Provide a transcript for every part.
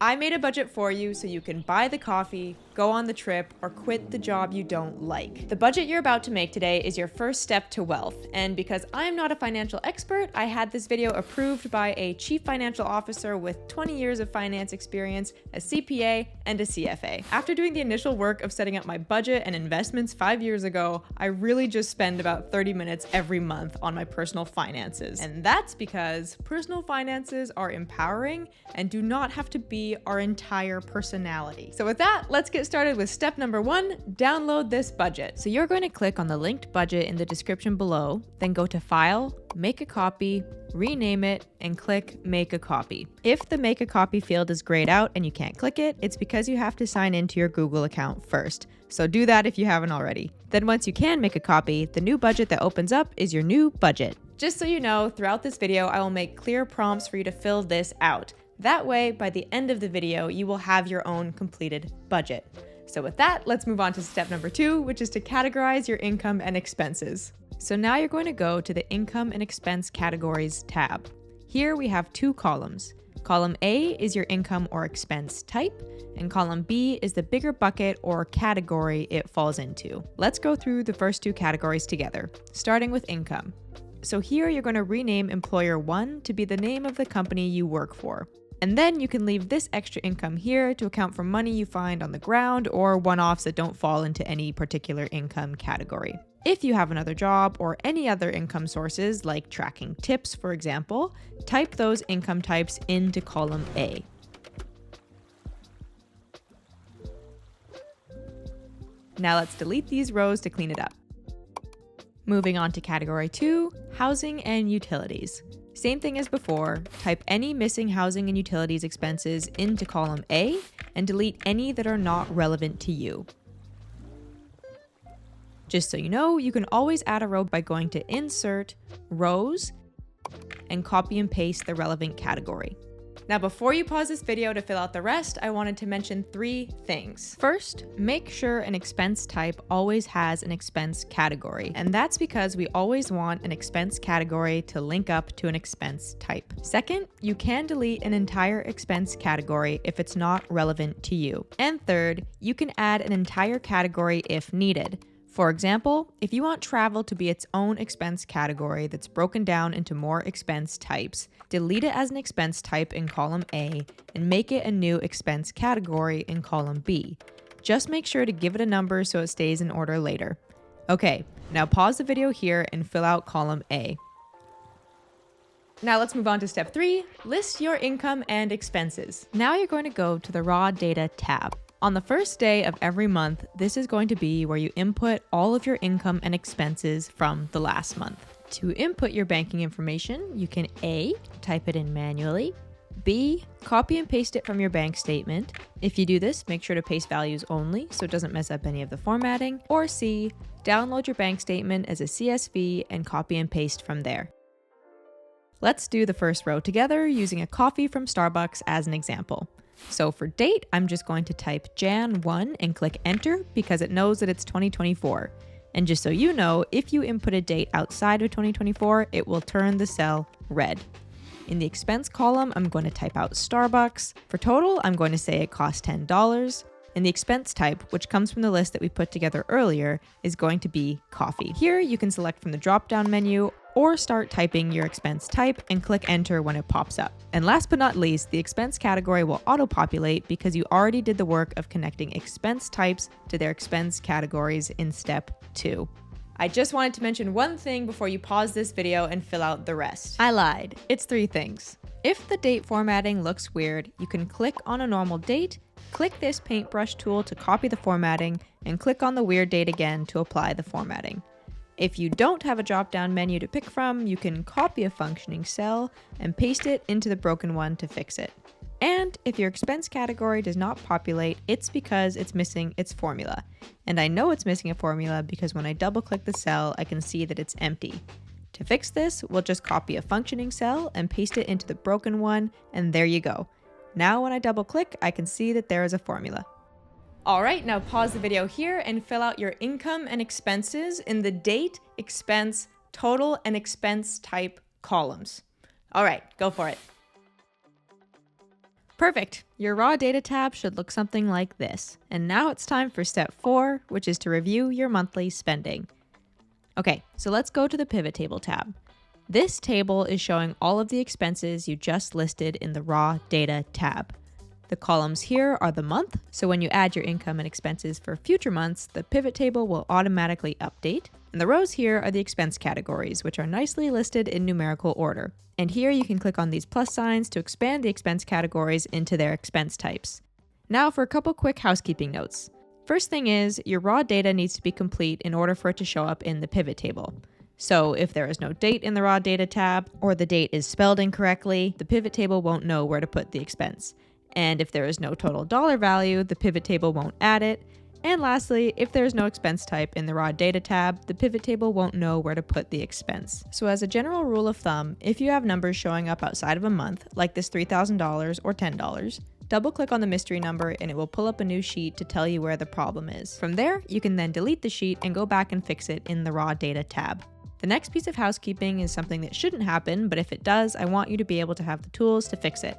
I made a budget for you so you can buy the coffee, go on the trip, or quit the job you don't like. The budget you're about to make today is your first step to wealth, and because I am not a financial expert, I had this video approved by a chief financial officer with 20 years of finance experience, a CPA, and a CFA. After doing the initial work of setting up my budget and investments 5 years ago, I really just spend about 30 minutes every month on my personal finances. And that's because personal finances are empowering and do not have to be our entire personality. So with that, let's get started with step number 1, download this budget. So you're going to click on the linked budget in the description below, then go to File, Make a Copy, rename it, and click Make a Copy. If the Make a Copy field is grayed out and you can't click it, it's because you have to sign into your Google account first. So do that if you haven't already. Then once you can make a copy, the new budget that opens up is your new budget. Just so you know, throughout this video, I will make clear prompts for you to fill this out. That way, by the end of the video, you will have your own completed budget. So with that, let's move on to step number 2, which is to categorize your income and expenses. So now you're going to go to the Income and Expense Categories tab. Here we have 2 columns. Column A is your income or expense type, and column B is the bigger bucket or category it falls into. Let's go through the first 2 categories together, starting with income. So here you're going to rename Employer 1 to be the name of the company you work for. And then you can leave this extra income here to account for money you find on the ground or one-offs that don't fall into any particular income category. If you have another job or any other income sources, like tracking tips, for example, type those income types into column A. Now let's delete these rows to clean it up. Moving on to category 2, housing and utilities. Same thing as before, type any missing housing and utilities expenses into column A and delete any that are not relevant to you. Just so you know, you can always add a row by going to Insert, Rows, and copy and paste the relevant category. Now, before you pause this video to fill out the rest, I wanted to mention 3 things. First, make sure an expense type always has an expense category, and that's because we always want an expense category to link up to an expense type. Second, you can delete an entire expense category if it's not relevant to you. And third, you can add an entire category if needed. For example, if you want travel to be its own expense category that's broken down into more expense types, delete it as an expense type in column A and make it a new expense category in column B. Just make sure to give it a number so it stays in order later. Okay, now pause the video here and fill out column A. Now let's move on to step 3, list your income and expenses. Now you're going to go to the Raw Data tab. On the first day of every month, this is going to be where you input all of your income and expenses from the last month. To input your banking information, you can A, type it in manually, B, copy and paste it from your bank statement. If you do this, make sure to paste values only so it doesn't mess up any of the formatting, or C, download your bank statement as a CSV and copy and paste from there. Let's do the first row together using a coffee from Starbucks as an example. So for date, I'm just going to type Jan 1 and click enter because it knows that it's 2024. And just so you know, if you input a date outside of 2024, it will turn the cell red. In the expense column, I'm going to type out Starbucks. For total, I'm going to say it cost $10. And the expense type, which comes from the list that we put together earlier, is going to be coffee. Here, you can select from the drop-down menu or start typing your expense type and click enter when it pops up. And last but not least, the expense category will auto-populate because you already did the work of connecting expense types to their expense categories in step 2. I just wanted to mention one thing before you pause this video and fill out the rest. I lied. It's 3 things. If the date formatting looks weird, you can click on a normal date, click this paintbrush tool to copy the formatting, and click on the weird date again to apply the formatting. If you don't have a drop-down menu to pick from, you can copy a functioning cell and paste it into the broken one to fix it. And if your expense category does not populate, it's because it's missing its formula. And I know it's missing a formula because when I double-click the cell, I can see that it's empty. To fix this, we'll just copy a functioning cell and paste it into the broken one, and there you go. Now when I double-click, I can see that there is a formula. All right, now pause the video here and fill out your income and expenses in the date, expense, total, and expense type columns. All right, go for it. Perfect. Your raw data tab should look something like this. And now it's time for step 4, which is to review your monthly spending. Okay, so let's go to the pivot table tab. This table is showing all of the expenses you just listed in the raw data tab. The columns here are the month, so when you add your income and expenses for future months, the pivot table will automatically update. And the rows here are the expense categories, which are nicely listed in numerical order. And here you can click on these plus signs to expand the expense categories into their expense types. Now for a couple quick housekeeping notes. First thing is, your raw data needs to be complete in order for it to show up in the pivot table. So if there is no date in the raw data tab, or the date is spelled incorrectly, the pivot table won't know where to put the expense. And if there is no total dollar value, the pivot table won't add it. And lastly, if there's no expense type in the raw data tab, the pivot table won't know where to put the expense. So as a general rule of thumb, if you have numbers showing up outside of a month, like this $3,000 or $10, double click on the mystery number and it will pull up a new sheet to tell you where the problem is. From there, you can then delete the sheet and go back and fix it in the raw data tab. The next piece of housekeeping is something that shouldn't happen, but if it does, I want you to be able to have the tools to fix it.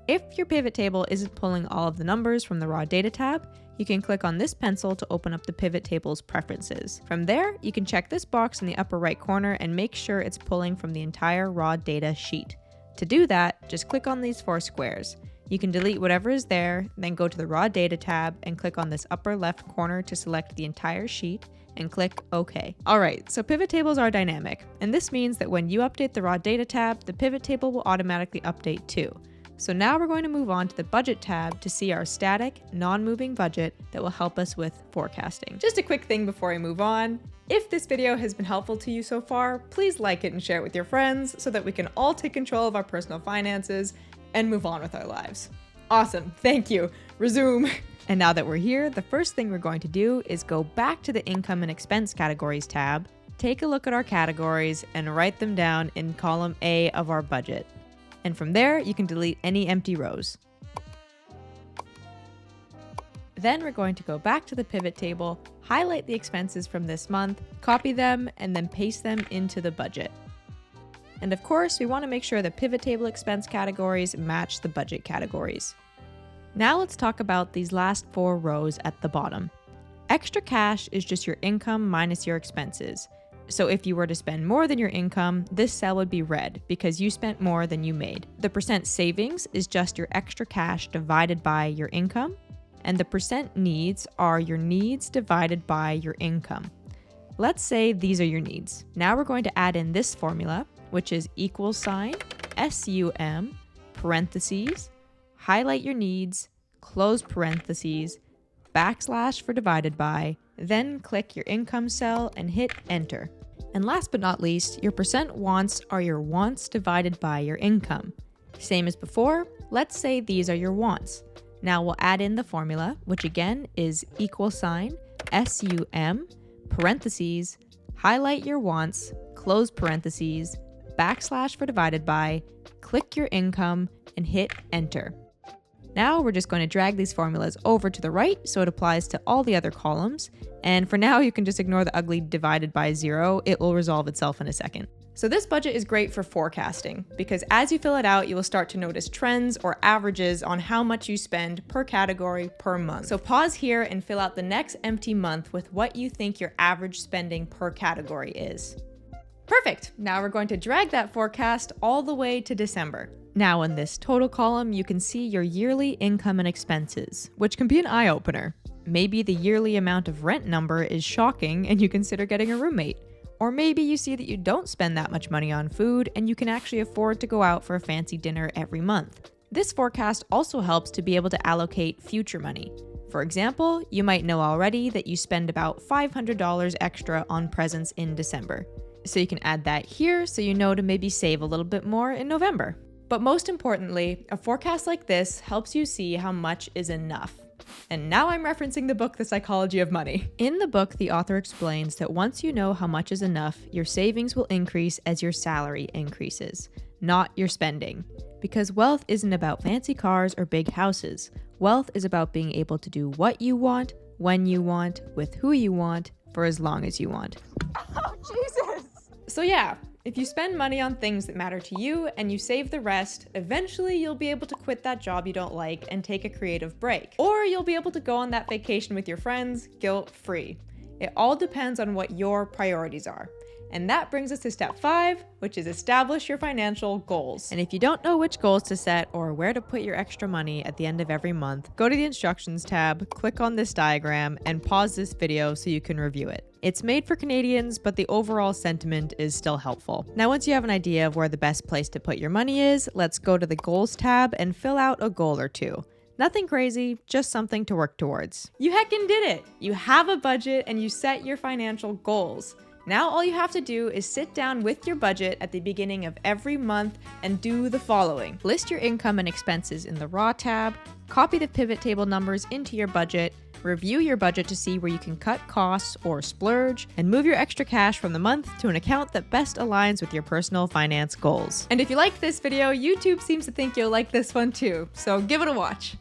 If your pivot table isn't pulling all of the numbers from the raw data tab, you can click on this pencil to open up the pivot table's preferences. From there, you can check this box in the upper right corner and make sure it's pulling from the entire raw data sheet. To do that, just click on these 4 squares. You can delete whatever is there, then go to the raw data tab and click on this upper left corner to select the entire sheet and click OK. Alright, so pivot tables are dynamic, and this means that when you update the raw data tab, the pivot table will automatically update too. So now we're going to move on to the budget tab to see our static, non-moving budget that will help us with forecasting. Just a quick thing before I move on. If this video has been helpful to you so far, please like it and share it with your friends so that we can all take control of our personal finances and move on with our lives. Awesome, thank you. Resume. And now that we're here, the first thing we're going to do is go back to the income and expense categories tab, take a look at our categories and write them down in column A of our budget. And from there, you can delete any empty rows. Then we're going to go back to the pivot table, highlight the expenses from this month, copy them, and then paste them into the budget. And of course, we want to make sure the pivot table expense categories match the budget categories. Now let's talk about these last 4 rows at the bottom. Extra cash is just your income minus your expenses. So if you were to spend more than your income, this cell would be red because you spent more than you made. The percent savings is just your extra cash divided by your income, and the percent needs are your needs divided by your income. Let's say these are your needs. Now we're going to add in this formula, which is =SUM, parentheses, highlight your needs, close parentheses, backslash for divided by, then click your income cell and hit enter. And last but not least, your percent wants are your wants divided by your income. Same as before, let's say these are your wants. Now we'll add in the formula, which again is =SUM, parentheses, highlight your wants, close parentheses, backslash for divided by, click your income, and hit enter. Now we're just going to drag these formulas over to the right so it applies to all the other columns. And for now, you can just ignore the ugly divided by 0. It will resolve itself in a second. So this budget is great for forecasting because as you fill it out, you will start to notice trends or averages on how much you spend per category per month. So pause here and fill out the next empty month with what you think your average spending per category is. Perfect. Now we're going to drag that forecast all the way to December. Now in this total column, you can see your yearly income and expenses, which can be an eye-opener. Maybe the yearly amount of rent number is shocking and you consider getting a roommate. Or maybe you see that you don't spend that much money on food and you can actually afford to go out for a fancy dinner every month. This forecast also helps to be able to allocate future money. For example, you might know already that you spend about $500 extra on presents in December. So you can add that here so you know to maybe save a little bit more in November. But most importantly, a forecast like this helps you see how much is enough. And now I'm referencing the book, The Psychology of Money. In the book, the author explains that once you know how much is enough, your savings will increase as your salary increases, not your spending. Because wealth isn't about fancy cars or big houses. Wealth is about being able to do what you want, when you want, with who you want, for as long as you want. Oh, Jesus! So yeah, If you spend money on things that matter to you and you save the rest, eventually you'll be able to quit that job you don't like and take a creative break. Or you'll be able to go on that vacation with your friends, guilt-free. It all depends on what your priorities are. And that brings us to step 5, which is establish your financial goals. And if you don't know which goals to set or where to put your extra money at the end of every month, go to the instructions tab, click on this diagram, and pause this video so you can review it. It's made for Canadians, but the overall sentiment is still helpful. Now, once you have an idea of where the best place to put your money is, let's go to the goals tab and fill out a goal or two. Nothing crazy, just something to work towards. You heckin' did it! You have a budget and you set your financial goals. Now all you have to do is sit down with your budget at the beginning of every month and do the following. List your income and expenses in the Raw tab, copy the pivot table numbers into your budget, review your budget to see where you can cut costs or splurge, and move your extra cash from the month to an account that best aligns with your personal finance goals. And if you liked this video, YouTube seems to think you'll like this one too, so give it a watch.